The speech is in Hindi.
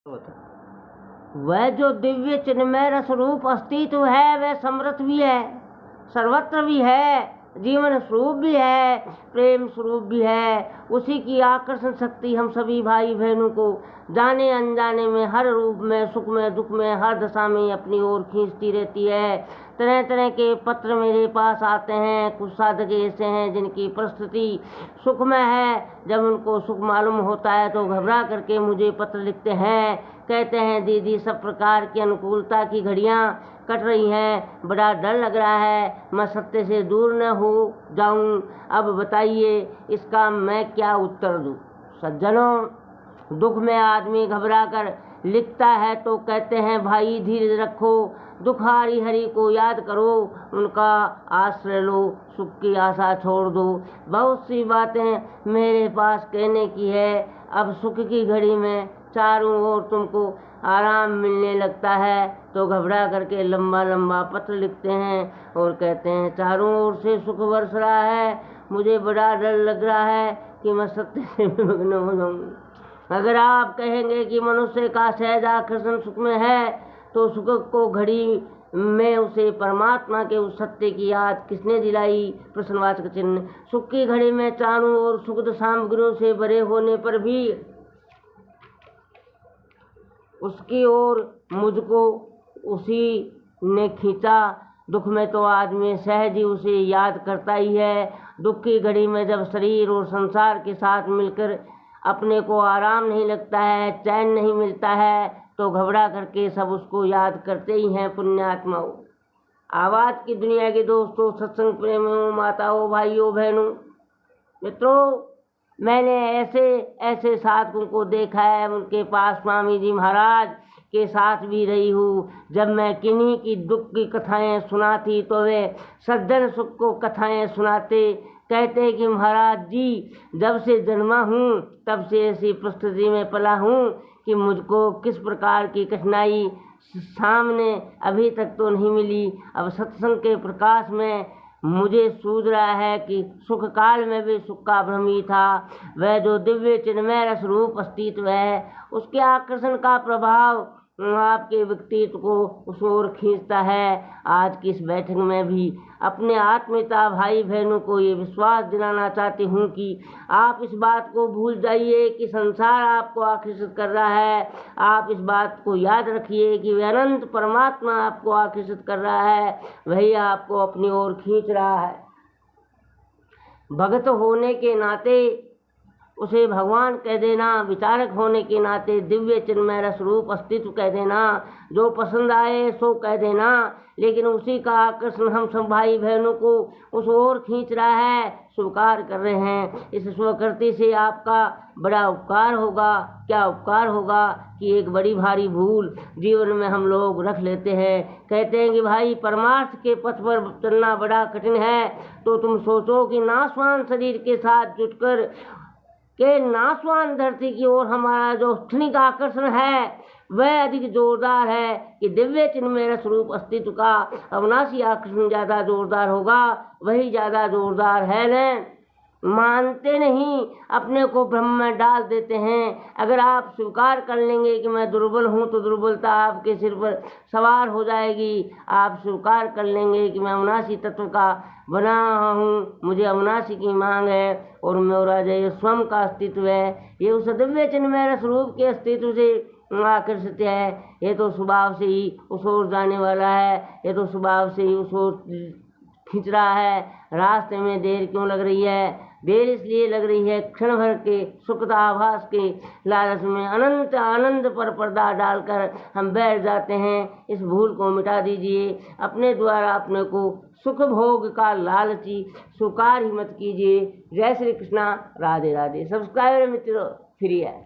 वह जो दिव्य चिन्मय रस रूप अस्तित्व है वह समृत भी है, सर्वत्र भी है, जीवन स्वरूप भी है, प्रेम स्वरूप भी है। उसी की आकर्षण शक्ति हम सभी भाई बहनों को जाने अनजाने में हर रूप में, सुख में, दुख में, हर दशा में अपनी ओर खींचती रहती है। तरह तरह के पत्र मेरे पास आते हैं। कुछ साधक ऐसे हैं जिनकी परिस्थिति सुखमय है। जब उनको सुख मालूम होता है तो घबरा करके मुझे पत्र लिखते हैं, कहते हैं दीदी सब प्रकार की अनुकूलता की घड़ियाँ कट रही हैं, बड़ा डर लग रहा है, मैं सत्य से दूर न हो जाऊं, अब बताइए इसका मैं क्या उत्तर दूं। सज्जनों, दुख में आदमी घबरा कर लिखता है तो कहते हैं भाई धीरे रखो, दुखारी हरि को याद करो, उनका आश्रय लो, सुख की आशा छोड़ दो। बहुत सी बातें मेरे पास कहने की है। अब सुख की घड़ी में चारों ओर तुमको आराम मिलने लगता है तो घबरा करके लंबा लंबा पत्र लिखते हैं और कहते हैं चारों ओर से सुख बरस रहा है, मुझे बड़ा डर लग रहा है कि मैं सत्य से मग्न हो जाऊँ। अगर आप कहेंगे कि मनुष्य का सहज आकर्षण सुख में है तो सुख को घड़ी में उसे परमात्मा के उस सत्य की याद किसने दिलाई? प्रश्नवाचक चिन्ह। सुख की घड़ी में चारों ओर सुखद सामग्रियों से भरे होने पर भी उसकी ओर मुझको उसी ने खींचा। दुख में तो आदमी सहज ही उसे याद करता ही है। दुख की घड़ी में जब शरीर और संसार के साथ मिलकर अपने को आराम नहीं लगता है, चैन नहीं मिलता है, तो घबरा करके सब उसको याद करते ही हैं पुण्यात्माओं। आवाज़ की दुनिया के दोस्तों, सत्संग प्रेमियों, माताओं, भाइयों, बहनों, मित्रों, मैंने ऐसे ऐसे साधकों को देखा है। उनके पास स्वामी जी महाराज के साथ भी रही हूँ। जब मैं किन्हीं की दुख की कथाएं सुनाती तो वे सज्जन सुख को कथाएं सुनाते। कहते कि महाराज जी, जब से जन्मा हूँ तब से ऐसी परिस्थिति में पला हूँ कि मुझको किस प्रकार की कठिनाई सामने अभी तक तो नहीं मिली। अब सत्संग के प्रकाश में मुझे सूझ रहा है कि सुख काल में भी सुख का भ्रम ही था। वह जो दिव्य चिन्मय रस रूप अस्तित्व है, उसके आकर्षण का प्रभाव आपके व्यक्तित्व को उस ओर खींचता है। आज की इस बैठक में भी अपने आत्मीयता भाई बहनों को ये विश्वास दिलाना चाहती हूँ कि आप इस बात को भूल जाइए कि संसार आपको आकर्षित कर रहा है। आप इस बात को याद रखिए कि वह अनंत परमात्मा आपको आकर्षित कर रहा है, वही आपको अपनी ओर खींच रहा है। भगत होने के नाते उसे भगवान कह देना, विचारक होने के नाते दिव्य चिन्मय रस रूप अस्तित्व कह देना, जो पसंद आए सो कह देना, लेकिन उसी का आकर्षण हम सब भाई बहनों को उस ओर खींच रहा है, स्वीकार कर रहे हैं। इस स्वीकृति से आपका बड़ा उपकार होगा। क्या उपकार होगा कि एक बड़ी भारी भूल जीवन में हम लोग रख लेते हैं। कहते हैं कि भाई परमार्थ के पथ पर चलना बड़ा कठिन है, तो तुम सोचो कि नाशवान शरीर के साथ जुटकर के नाशवान धरती की ओर हमारा जो क्षणिक आकर्षण है वह अधिक जोरदार है कि दिव्य चिन्मय रस रूप अस्तित्व का अविनाशी आकर्षण ज़्यादा जोरदार होगा। वही ज़्यादा जोरदार है न। मानते नहीं, अपने को भ्रम में डाल देते हैं। अगर आप स्वीकार कर लेंगे कि मैं दुर्बल हूँ तो दुर्बलता आपके सिर पर सवार हो जाएगी। आप स्वीकार कर लेंगे कि मैं अविनाशी तत्व का बना हूँ, मुझे अविनाशी की मांग है और मेरा जो स्वयं का अस्तित्व है ये उस दिव्य चिन्मय रस रूप के अस्तित्व से आकर्षित है। ये तो स्वभाव से ही उस ओर जाने वाला है, ये तो स्वभाव से ही उस ओर खींच रहा है। रास्ते में देर क्यों लग रही है? देर इसलिए लग रही है क्षण भर के सुखदा आभास के लालच में अनंत आनंद पर पर्दा डालकर हम बैठ जाते हैं। इस भूल को मिटा दीजिए। अपने द्वारा अपने को सुख भोग का लालची स्वीकार ही मत कीजिए। जय श्री कृष्णा, राधे राधे। सब्सक्राइबर मित्रों फ्री है।